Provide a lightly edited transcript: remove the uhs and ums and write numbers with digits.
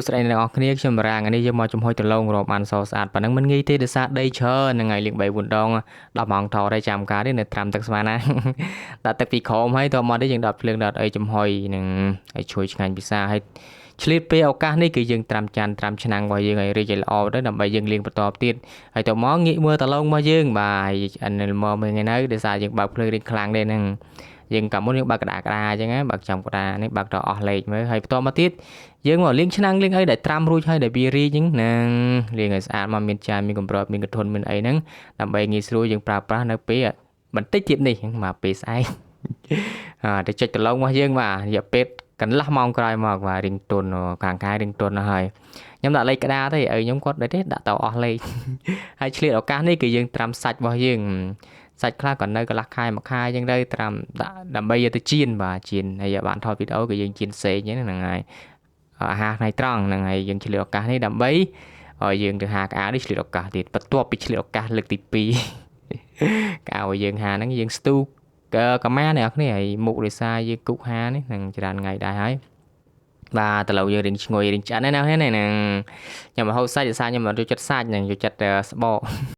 ស្ដីអ្នកនរគ្នាខ្ញុំបារាំងនេះយើងមកចំហុយទៅឡងរាប់បានសស្អាតប៉ុណ្ណឹងមិនងាយទេដោយសារដីច្រើនហ្នឹងហើយលេង3 4ដង10ម៉ោងថតហើយចាំការនេះនៅត្រាំទឹកស្មានណាដាក់ទឹកពីក្រោមហើយតមកនេះយើងដាក់ភ្លើងដាក់អីចំហុយនឹងឲ្យជួយឆ្ងាញ់ពិសាហើយឆ្លៀតពេលឱកាសនេះគឺយើងត្រាំចានត្រាំឆ្នាំងរបស់យើងឲ្យរីកឲ្យល្អទៅដើម្បីយើងលេងបន្តទៀតហើយតមកងាកមើលតឡងរបស់យើងបាទអានេះមកមើលថ្ងៃនេះដោយសារយើងបើកភ្លើងរៀងខ្លាំងដែរហ្នឹងយើងកាលមុនយើងបើកក្តារអញ្ចឹងណាបើកចំក្តារនេះបើកដល់អស់លេខមើលហើយបន្តមកទៀតយើងមកលាងឆ្នាំងលាងអីដែលត្រាំរួចហើយដែលវារីកហ្នឹងនឹងលាងឲ្យស្អាតមកមានចានមានកម្រិតមានកធន់មានអីហ្នឹងដើម្បីងាយស្រួលយើងប្រើប្រាស់នៅពេលបន្តិចទៀតនេះមកពេលស្អែកទៅចុចប្រឡងរបស់យើងបាទរយៈពេលកន្លះម៉ោងក្រោយមកបាទរៀងទន់ខាងខាយរៀងទន់ទៅហើយខ្ញុំដាក់លេខក្តារទេឲ្យខ្ញុំគាត់ដែរទេដាក់ទៅអស់លេខហើយឆ្លៀតឱកាសនេះគឺយើងត្រាំសាច់របស់យើងសាច់ខ្លះក៏នៅកន្លះខែមួយខែអញ្ចឹងទៅត្រាំដាក់ដើម្បីយកទៅចៀនបាទចៀនហើយបានថតវីដេអូគឺយើងចៀនសេកហ្នឹងហើយអាហារថ្ងៃត្រង់ហ្នឹងហើយយើងឆ្លៀតឱកាសនេះដើម្បីឲ្យយើងទៅហាកៅនេះឆ្លៀតឱកាសទៀតបន្ទាប់ពីឆ្លៀតឱកាសលើកទី2កៅឲ្យយើងហាហ្នឹងយើងស្ទូកាម៉ាអ្នកនរគ្នាហើយមុខរិសាយើងគុកហានេះនឹងច្រើនថ្ងៃដែរហើយបាទតើលោកយើងរៀងឈ្ងុយរៀងឆ្អិនណាស់ណាហ្នឹងខ្ញុំរហូតសាច់ដោយសារខ្ញុំអត់ចូលចិត្តសាច់ហ្នឹងចូលចិត្តស្បក